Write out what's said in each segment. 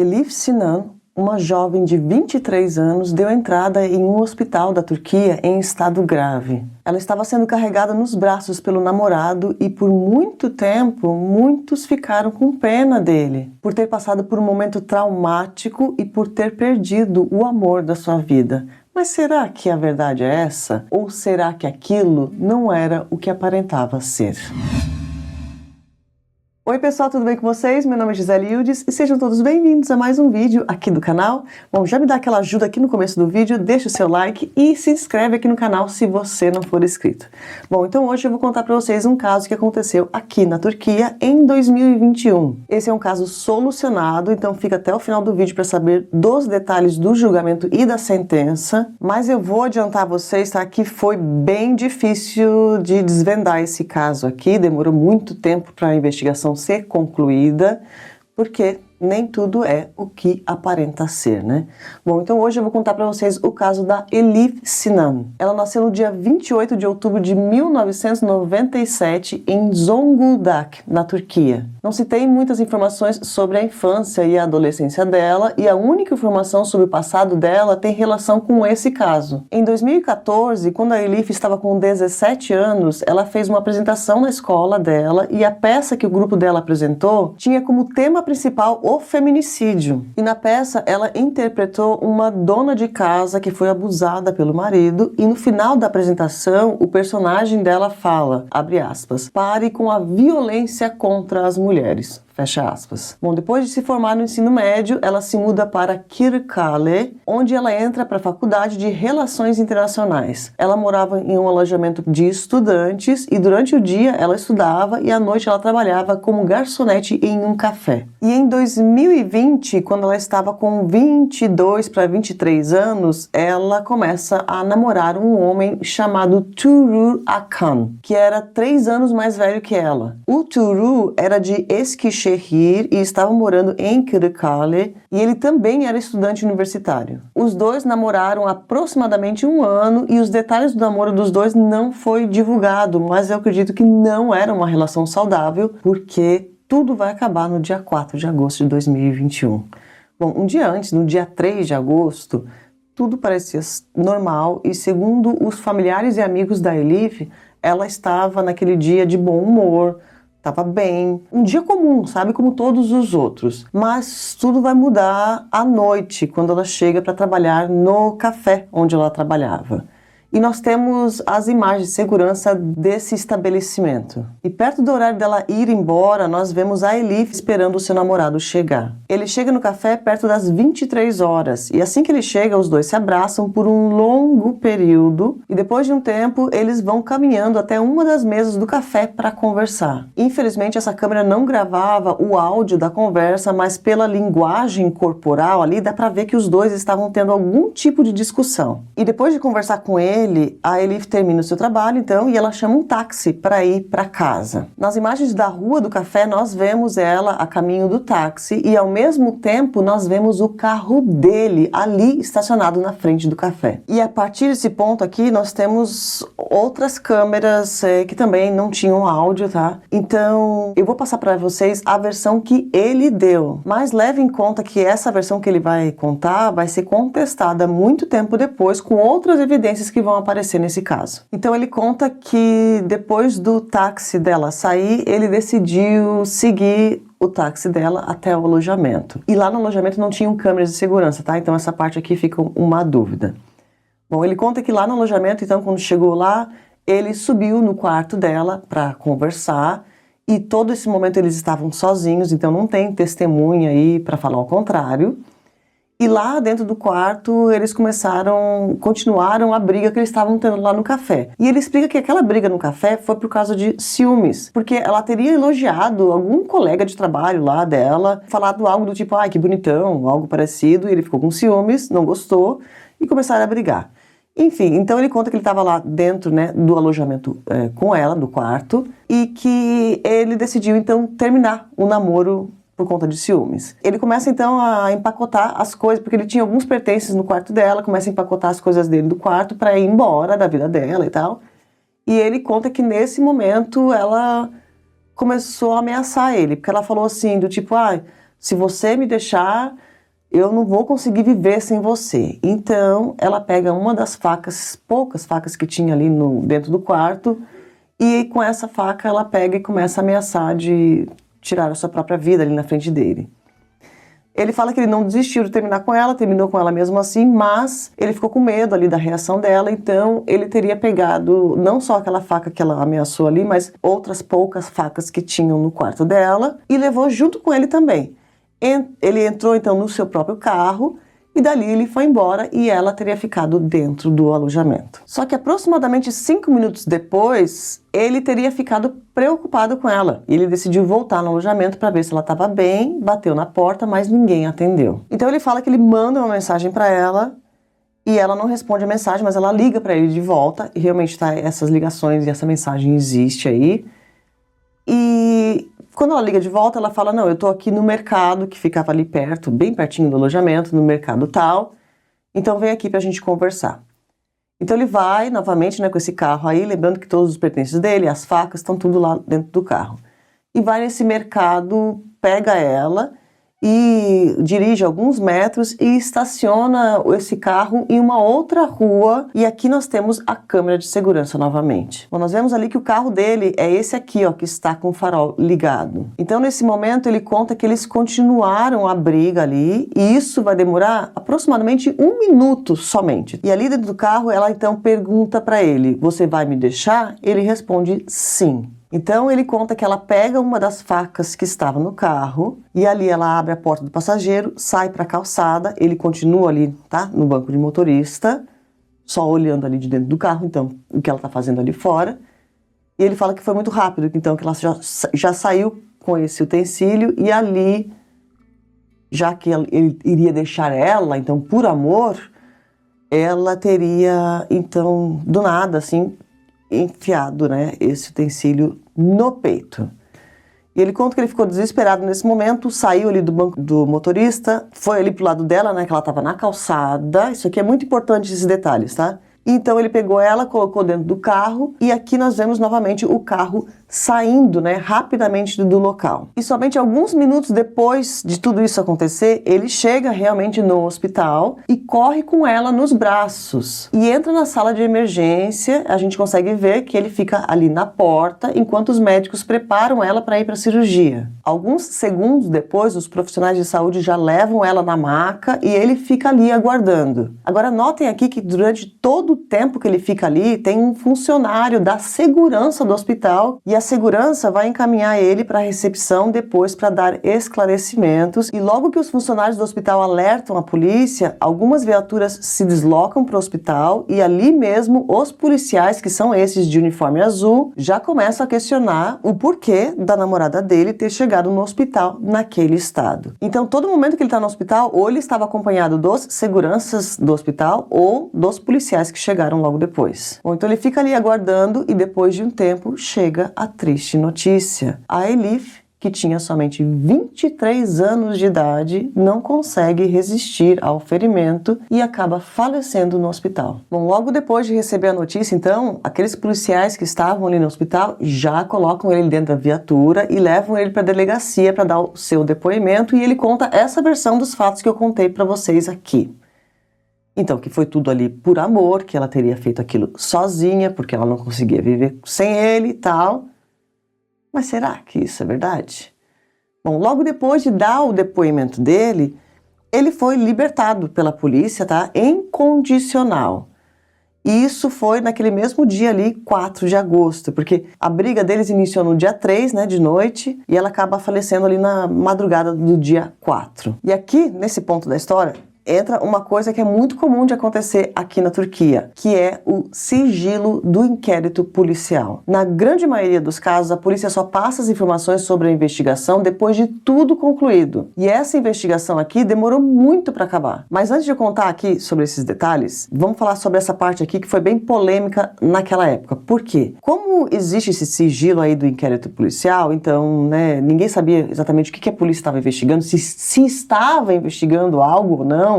Elif Sinan, uma jovem de 23 anos, deu entrada em um hospital da Turquia em estado grave. Ela estava sendo carregada nos braços pelo namorado e por muito tempo muitos ficaram com pena dele, por ter passado por um momento traumático e por ter perdido o amor da sua vida. Mas será que a verdade é essa? Ou será que aquilo não era o que aparentava ser? Oi pessoal, tudo bem com vocês? Meu nome é Gisele Ildes e sejam todos bem-vindos a mais um vídeo aqui do canal. Bom, já me dá aquela ajuda aqui no começo do vídeo, deixa o seu like e se inscreve aqui no canal se você não for inscrito. Bom, então hoje eu vou contar para vocês um caso que aconteceu aqui na Turquia em 2021. Esse é um caso solucionado, então fica até o final do vídeo para saber dos detalhes do julgamento e da sentença, mas eu vou adiantar a vocês, tá, que foi bem difícil de desvendar esse caso aqui, demorou muito tempo para a investigação ser concluída, porque nem tudo é o que aparenta ser, né? Bom, então hoje eu vou contar para vocês o caso da Elif Sinan. Ela nasceu no dia 28 de outubro de 1997 em Zonguldak, na Turquia. Não se tem muitas informações sobre a infância e a adolescência dela, e a única informação sobre o passado dela tem relação com esse caso. Em 2014, quando a Elif estava com 17 anos, ela fez uma apresentação na escola dela, e a peça que o grupo dela apresentou tinha como tema principal o feminicídio. E na peça ela interpretou uma dona de casa que foi abusada pelo marido, e no final da apresentação o personagem dela fala, abre aspas, pare com a violência contra as mulheres. Fecha aspas. Bom, depois de se formar no ensino médio, ela se muda para Kırıkkale, onde ela entra para a faculdade de Relações Internacionais. Ela morava em um alojamento de estudantes e durante o dia ela estudava e à noite ela trabalhava como garçonete em um café. E em 2020, quando ela estava com 22 para 23 anos, ela começa a namorar um homem chamado Tuğrul Akan, que era 3 anos mais velho que ela. O Tuğrul era de Eskişehir e estava morando em Kırıkkale, e ele também era estudante universitário. Os dois namoraram aproximadamente 1 ano e os detalhes do namoro dos dois não foi divulgado, mas eu acredito que não era uma relação saudável, porque tudo vai acabar no dia 4 de agosto de 2021. Bom, um dia antes, no dia 3 de agosto, tudo parecia normal e, segundo os familiares e amigos da Elif, ela estava naquele dia de bom humor, estava bem, um dia comum, sabe, como todos os outros. Mas tudo vai mudar à noite, quando ela chega para trabalhar no café onde ela trabalhava. E nós temos as imagens de segurança desse estabelecimento. E perto do horário dela ir embora, nós vemos a Elif esperando o seu namorado chegar. Ele chega no café perto das 23 horas. E assim que ele chega, os dois se abraçam por um longo período. E depois de um tempo, eles vão caminhando até uma das mesas do café para conversar. Infelizmente, essa câmera não gravava o áudio da conversa, mas pela linguagem corporal ali, dá para ver que os dois estavam tendo algum tipo de discussão. E depois de conversar com ele, a Elif termina o seu trabalho, então, e ela chama um táxi para ir para casa. Nas imagens da rua do café, nós vemos ela a caminho do táxi e, ao mesmo tempo, nós vemos o carro dele ali estacionado na frente do café. E a partir desse ponto aqui, nós temos outras câmeras que também não tinham áudio, tá? Então, eu vou passar para vocês a versão que ele deu. Mas leve em conta que essa versão que ele vai contar vai ser contestada muito tempo depois com outras evidências que vão aparecer nesse caso. Então ele conta que depois do táxi dela sair, ele decidiu seguir o táxi dela até o alojamento. E lá no alojamento não tinham câmeras de segurança, tá? Então essa parte aqui fica uma dúvida. Bom, ele conta que lá no alojamento, então quando chegou lá, ele subiu no quarto dela para conversar e todo esse momento eles estavam sozinhos, então não tem testemunha aí para falar o contrário. E lá dentro do quarto, eles continuaram a briga que eles estavam tendo lá no café. E ele explica que aquela briga no café foi por causa de ciúmes, porque ela teria elogiado algum colega de trabalho lá dela, falado algo do tipo, ai, que bonitão, algo parecido, e ele ficou com ciúmes, não gostou, e começaram a brigar. Enfim, então ele conta que ele estava lá dentro, né, do alojamento com ela, do quarto, e que ele decidiu então terminar o namoro por conta de ciúmes. Ele começa então a empacotar as coisas, porque ele tinha alguns pertences no quarto dela, começa a empacotar as coisas dele do quarto para ir embora da vida dela e tal. E ele conta que nesse momento ela começou a ameaçar ele, porque ela falou assim, do tipo, Se você me deixar, eu não vou conseguir viver sem você. Então, ela pega uma das facas, poucas facas que tinha ali dentro do quarto, e com essa faca ela pega e começa a ameaçar de tirar a sua própria vida ali na frente dele. Ele fala que ele não desistiu de terminar com ela, terminou com ela mesmo assim, mas ele ficou com medo ali da reação dela, então ele teria pegado não só aquela faca que ela ameaçou ali, mas outras poucas facas que tinham no quarto dela e levou junto com ele também. Ele entrou então no seu próprio carro e dali ele foi embora e ela teria ficado dentro do alojamento. Só que aproximadamente 5 minutos depois, ele teria ficado preocupado com ela. Ele decidiu voltar no alojamento para ver se ela estava bem, bateu na porta, mas ninguém atendeu. Então ele fala que ele manda uma mensagem para ela e ela não responde a mensagem, mas ela liga para ele de volta e realmente essas ligações e essa mensagem existe aí. E quando ela liga de volta, ela fala, não, eu tô aqui no mercado, que ficava ali perto, bem pertinho do alojamento, no mercado tal, então vem aqui pra gente conversar. Então ele vai novamente, né, com esse carro aí, lembrando que todos os pertences dele, as facas, estão tudo lá dentro do carro. E vai nesse mercado, pega ela e dirige alguns metros e estaciona esse carro em uma outra rua. E aqui nós temos a câmera de segurança novamente. Bom, nós vemos ali que o carro dele é esse aqui, ó, que está com o farol ligado. Então, nesse momento, ele conta que eles continuaram a briga ali e isso vai demorar aproximadamente 1 minuto somente. E ali dentro do carro, ela então pergunta para ele, você vai me deixar? Ele responde sim. Então ele conta que ela pega uma das facas que estava no carro e ali ela abre a porta do passageiro, sai para a calçada, ele continua ali, tá, no banco de motorista, só olhando ali de dentro do carro, então o que ela está fazendo ali fora. E ele fala que foi muito rápido, então que ela já saiu com esse utensílio e ali, já que ele iria deixar ela, então por amor, ela teria então do nada assim enfiado, né, esse utensílio no peito. E ele conta que ele ficou desesperado nesse momento, saiu ali do banco do motorista, foi ali pro lado dela, né, que ela estava na calçada. Isso aqui é muito importante, esses detalhes, tá? Então ele pegou ela, colocou dentro do carro e aqui nós vemos novamente o carro saindo, né, rapidamente do local. E somente alguns minutos depois de tudo isso acontecer, ele chega realmente no hospital e corre com ela nos braços. E entra na sala de emergência, a gente consegue ver que ele fica ali na porta enquanto os médicos preparam ela para ir para a cirurgia. Alguns segundos depois, os profissionais de saúde já levam ela na maca e ele fica ali aguardando. Agora notem aqui que durante todo o tempo que ele fica ali, tem um funcionário da segurança do hospital e a segurança vai encaminhar ele para a recepção depois para dar esclarecimentos. E logo que os funcionários do hospital alertam a polícia, algumas viaturas se deslocam para o hospital e ali mesmo os policiais, que são esses de uniforme azul, já começam a questionar o porquê da namorada dele ter chegado no hospital naquele estado. Então, todo momento que ele está no hospital, ou ele estava acompanhado dos seguranças do hospital ou dos policiais que chegaram logo depois. Bom, então ele fica ali aguardando e depois de um tempo chega a triste notícia. A Elif, que tinha somente 23 anos de idade, não consegue resistir ao ferimento e acaba falecendo no hospital. Bom, logo depois de receber a notícia, então, aqueles policiais que estavam ali no hospital já colocam ele dentro da viatura e levam ele para a delegacia para dar o seu depoimento e ele conta essa versão dos fatos que eu contei para vocês aqui. Então, que foi tudo ali por amor, que ela teria feito aquilo sozinha, porque ela não conseguia viver sem ele e tal. Mas será que isso é verdade? Bom, logo depois de dar o depoimento dele, ele foi libertado pela polícia, tá? Em condicional. E isso foi naquele mesmo dia ali, 4 de agosto, porque a briga deles iniciou no dia 3, né, de noite, e ela acaba falecendo ali na madrugada do dia 4. E aqui, nesse ponto da história, entra uma coisa que é muito comum de acontecer aqui na Turquia, que é o sigilo do inquérito policial. Na grande maioria dos casos, a polícia só passa as informações sobre a investigação depois de tudo concluído. E essa investigação aqui demorou muito para acabar. Mas antes de eu contar aqui sobre esses detalhes, vamos falar sobre essa parte aqui que foi bem polêmica naquela época. Por quê? Como existe esse sigilo aí do inquérito policial, então, né, ninguém sabia exatamente o que a polícia estava investigando, se estava investigando algo ou não.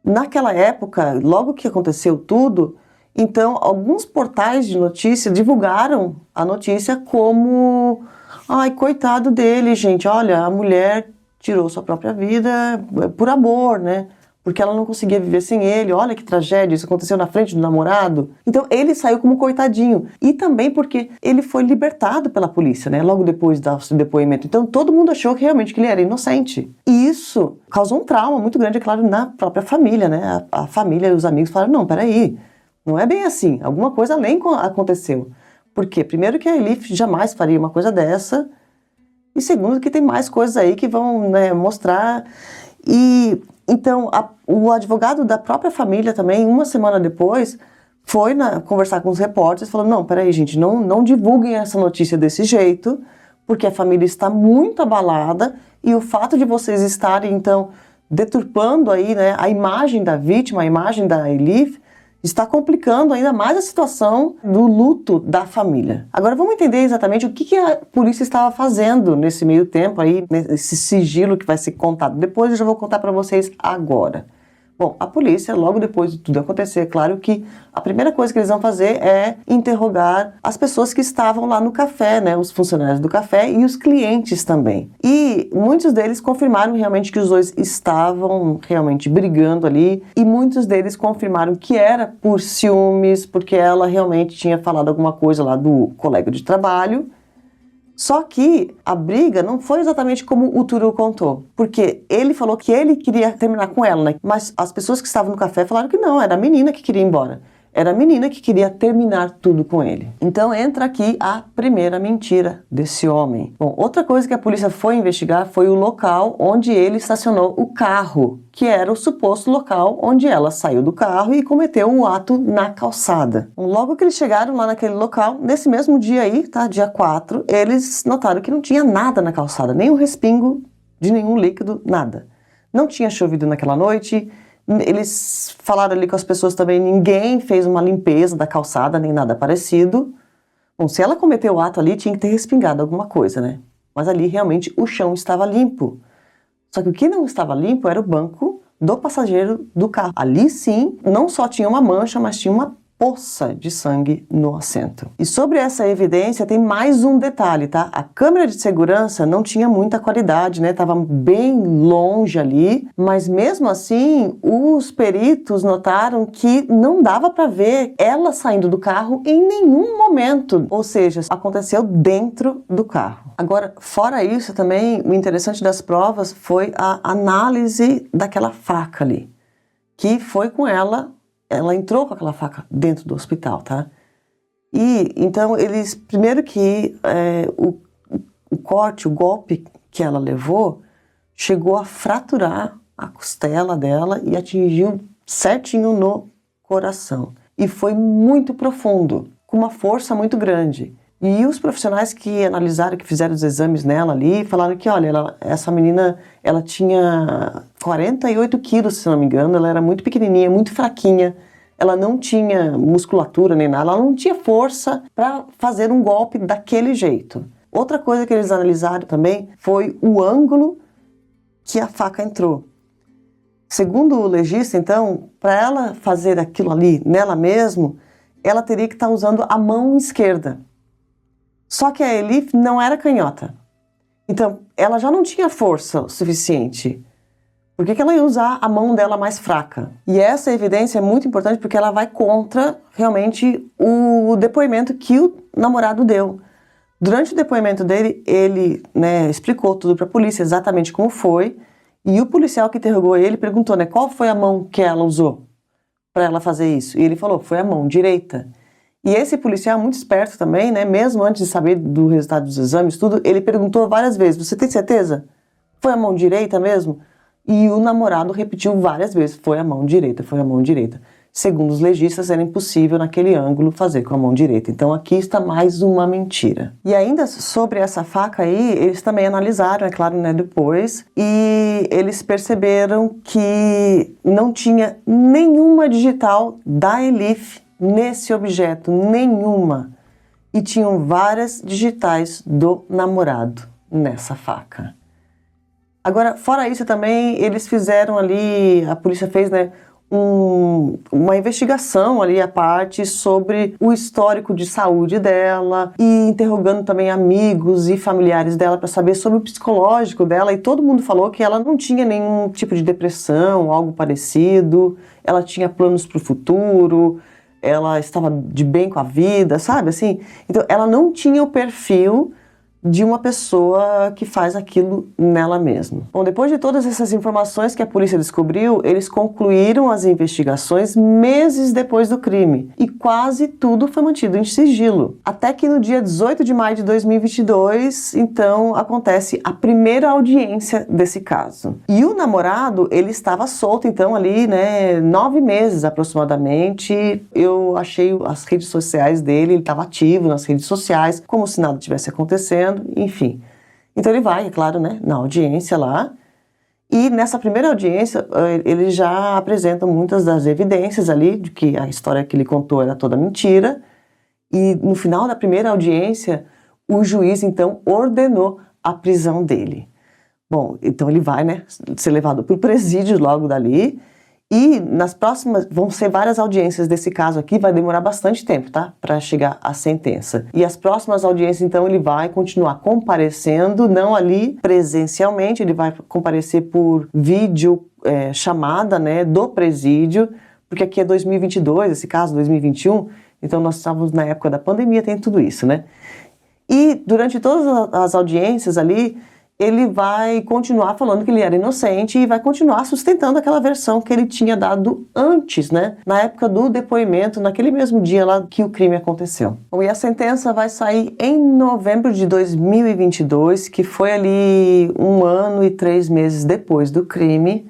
Naquela época, logo que aconteceu tudo, então alguns portais de notícia divulgaram a notícia como: ai, coitado dele, gente, olha, a mulher tirou sua própria vida por amor, né? Porque ela não conseguia viver sem ele. Olha que tragédia, isso aconteceu na frente do namorado. Então ele saiu como coitadinho. E também porque ele foi libertado pela polícia, né? Logo depois do depoimento. Então todo mundo achou que realmente que ele era inocente. E isso causou um trauma muito grande, é claro, na própria família, né? A família e os amigos falaram, não, peraí, não é bem assim. Alguma coisa além aconteceu. Por quê? Primeiro que a Elif jamais faria uma coisa dessa. E segundo que tem mais coisas aí que vão, né, mostrar. E então o advogado da própria família também, uma semana depois, foi conversar com os repórteres, falando, não, peraí gente, não divulguem essa notícia desse jeito, porque a família está muito abalada e o fato de vocês estarem, então, deturpando aí, né, a imagem da vítima, a imagem da Elif, está complicando ainda mais a situação do luto da família. Agora vamos entender exatamente o que a polícia estava fazendo nesse meio tempo aí, nesse sigilo que vai ser contado depois, eu já vou contar para vocês agora. Bom, a polícia, logo depois de tudo acontecer, é claro que a primeira coisa que eles vão fazer é interrogar as pessoas que estavam lá no café, né, os funcionários do café e os clientes também. E muitos deles confirmaram realmente que os dois estavam realmente brigando ali, e muitos deles confirmaram que era por ciúmes, porque ela realmente tinha falado alguma coisa lá do colega de trabalho. Só que a briga não foi exatamente como o Turu contou, porque ele falou que ele queria terminar com ela, né? Mas as pessoas que estavam no café falaram que não, era a menina que queria ir embora. Era a menina que queria terminar tudo com ele. Então entra aqui a primeira mentira desse homem. Bom, outra coisa que a polícia foi investigar foi o local onde ele estacionou o carro, que era o suposto local onde ela saiu do carro e cometeu um ato na calçada. Logo que eles chegaram lá naquele local, nesse mesmo dia aí, tá, dia 4, eles notaram que não tinha nada na calçada, nem um respingo de nenhum líquido, nada. Não tinha chovido naquela noite. Eles falaram ali com as pessoas também, ninguém fez uma limpeza da calçada, nem nada parecido. Bom, se ela cometeu o ato ali, tinha que ter respingado alguma coisa, né? Mas ali realmente o chão estava limpo. Só que o que não estava limpo era o banco do passageiro do carro. Ali sim, não só tinha uma mancha, mas tinha uma poça de sangue no assento. E sobre essa evidência tem mais um detalhe, tá? A câmera de segurança não tinha muita qualidade, né? Tava bem longe ali, mas mesmo assim, os peritos notaram que não dava para ver ela saindo do carro em nenhum momento. Ou seja, aconteceu dentro do carro. Agora, fora isso também, o interessante das provas foi a análise daquela faca ali, que foi com ela entrou com aquela faca dentro do hospital, tá? E então eles, primeiro que o corte, o golpe que ela levou, chegou a fraturar a costela dela e atingiu certinho no coração. E foi muito profundo, com uma força muito grande. E os profissionais que analisaram, que fizeram os exames nela ali, falaram que, olha, essa menina, ela tinha 48 quilos, se não me engano, ela era muito pequenininha, muito fraquinha, ela não tinha musculatura nem nada, ela não tinha força para fazer um golpe daquele jeito. Outra coisa que eles analisaram também foi o ângulo que a faca entrou. Segundo o legista, então, para ela fazer aquilo ali nela mesma, ela teria que estar usando a mão esquerda. Só que a Elif não era canhota. Então, ela já não tinha força o suficiente. Por que ela ia usar a mão dela mais fraca? E essa evidência é muito importante porque ela vai contra, realmente, o depoimento que o namorado deu. Durante o depoimento dele, ele, né, explicou tudo para a polícia, exatamente como foi. E o policial que interrogou ele perguntou, né, qual foi a mão que ela usou para ela fazer isso? E ele falou, foi a mão direita. E esse policial, muito esperto também, né, mesmo antes de saber do resultado dos exames, tudo, ele perguntou várias vezes, você tem certeza? Foi a mão direita mesmo? E o namorado repetiu várias vezes, foi a mão direita, foi a mão direita. Segundo os legistas, era impossível naquele ângulo fazer com a mão direita. Então aqui está mais uma mentira. E ainda sobre essa faca aí, eles também analisaram, é claro, né, depois, e eles perceberam que não tinha nenhuma digital da Elif nesse objeto, nenhuma. E tinham várias digitais do namorado nessa faca. Agora, fora isso também, eles fizeram ali, a polícia fez, né, uma investigação ali à parte sobre o histórico de saúde dela e interrogando também amigos e familiares dela para saber sobre o psicológico dela, e todo mundo falou que ela não tinha nenhum tipo de depressão, algo parecido, ela tinha planos para o futuro, ela estava de bem com a vida, sabe assim? Então ela não tinha o perfil de uma pessoa que faz aquilo nela mesma. Bom, depois de todas essas informações que a polícia descobriu, eles concluíram as investigações meses depois do crime e quase tudo foi mantido em sigilo. Até que no dia 18 de maio de 2022, então, acontece a primeira audiência desse caso. E o namorado, ele estava solto, então, ali, né, 9 meses aproximadamente. Eu achei as redes sociais dele, ele estava ativo nas redes sociais, como se nada tivesse acontecendo. Enfim, então ele vai, é claro, né, na audiência lá, e nessa primeira audiência ele já apresenta muitas das evidências ali de que a história que ele contou era toda mentira, e no final da primeira audiência o juiz então ordenou a prisão dele. Bom, então ele vai, né, ser levado para o presídio logo dali. E nas próximas, vão ser várias audiências desse caso aqui, vai demorar bastante tempo, tá? Para chegar à sentença. E as próximas audiências, então, ele vai continuar comparecendo, não ali presencialmente, ele vai comparecer por vídeo chamada, né, do presídio, porque aqui é 2022, esse caso, 2021, então nós estávamos na época da pandemia, tem tudo isso, né? E durante todas as audiências ali, ele vai continuar falando que ele era inocente e vai continuar sustentando aquela versão que ele tinha dado antes, né? Na época do depoimento, naquele mesmo dia lá que o crime aconteceu. Bom, e a sentença vai sair em novembro de 2022, que foi ali 1 ano e 3 meses depois do crime,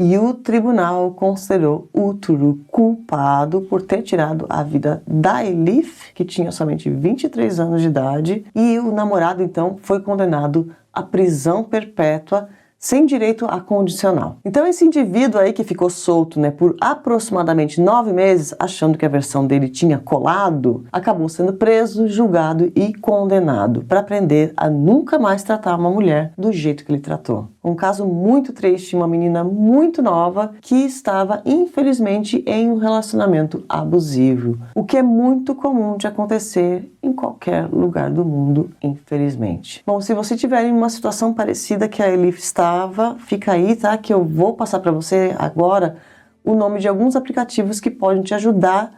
e o tribunal considerou o Turu culpado por ter tirado a vida da Elif, que tinha somente 23 anos de idade, e o namorado então foi condenado à prisão perpétua sem direito a condicional. Então esse indivíduo aí que ficou solto, né, por aproximadamente 9 meses, achando que a versão dele tinha colado, acabou sendo preso, julgado e condenado para aprender a nunca mais tratar uma mulher do jeito que ele tratou. Um caso muito triste, uma menina muito nova que estava, infelizmente, em um relacionamento abusivo, o que é muito comum de acontecer em qualquer lugar do mundo, infelizmente. Bom, se você tiver em uma situação parecida que a Elif estava, fica aí, tá? Que eu vou passar para você agora o nome de alguns aplicativos que podem te ajudar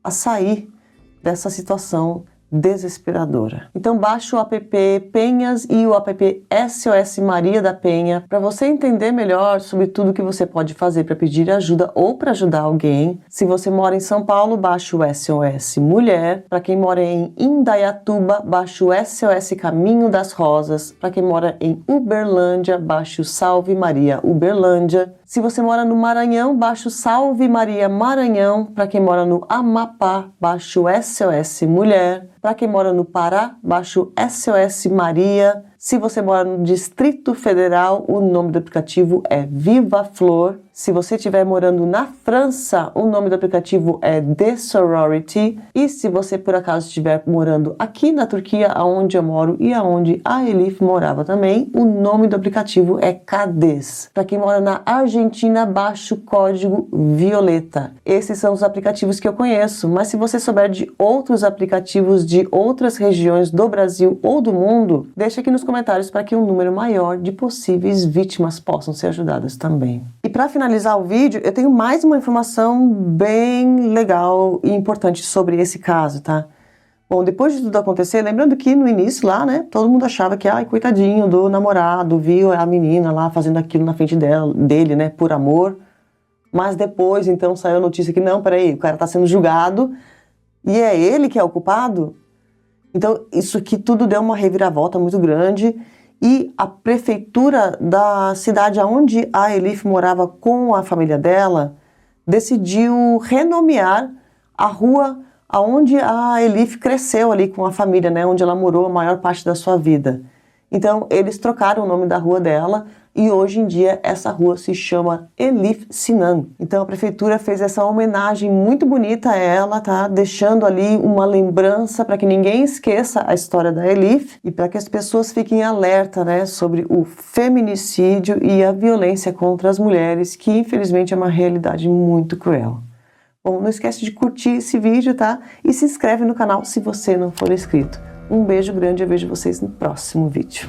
a sair dessa situação desesperadora. Então baixe o app Penhas e o app SOS Maria da Penha para você entender melhor sobre tudo que você pode fazer para pedir ajuda ou para ajudar alguém. Se você mora em São Paulo, baixe o SOS Mulher. Para quem mora em Indaiatuba, baixe o SOS Caminho das Rosas. Para quem mora em Uberlândia, baixe o Salve Maria Uberlândia. Se você mora no Maranhão, baixe o Salve Maria Maranhão. Para quem mora no Amapá, baixe o SOS Mulher. Para quem mora no Pará, baixe o SOS Maria. Se você mora no Distrito Federal, o nome do aplicativo é Viva Flor. Se você estiver morando na França, o nome do aplicativo é The Sorority. E se você por acaso estiver morando aqui na Turquia, onde eu moro e aonde a Elif morava também, o nome do aplicativo é Cades. Para quem mora na Argentina, baixe o código Violeta. Esses são os aplicativos que eu conheço, mas se você souber de outros aplicativos de outras regiões do Brasil ou do mundo, deixa aqui nos comentários para que um número maior de possíveis vítimas possam ser ajudadas também. E para finalizar o vídeo, eu tenho mais uma informação bem legal e importante sobre esse caso, tá? Bom, depois de tudo acontecer, lembrando que no início lá, né, todo mundo achava que, ai, coitadinho do namorado, viu a menina lá fazendo aquilo na frente dele, né, por amor. Mas depois, então, saiu a notícia que, não, peraí, o cara tá sendo julgado e é ele que é o culpado? Então, isso aqui tudo deu uma reviravolta muito grande e a prefeitura da cidade onde a Elif morava com a família dela decidiu renomear a rua onde a Elif cresceu ali com a família, né, onde ela morou a maior parte da sua vida. Então, eles trocaram o nome da rua dela e hoje em dia essa rua se chama Elif Sinan. Então a prefeitura fez essa homenagem muito bonita a ela, tá? Deixando ali uma lembrança para que ninguém esqueça a história da Elif e para que as pessoas fiquem alerta, né, sobre o feminicídio e a violência contra as mulheres, que infelizmente é uma realidade muito cruel. Bom, não esquece de curtir esse vídeo, tá? E se inscreve no canal se você não for inscrito. Um beijo grande, eu vejo vocês no próximo vídeo.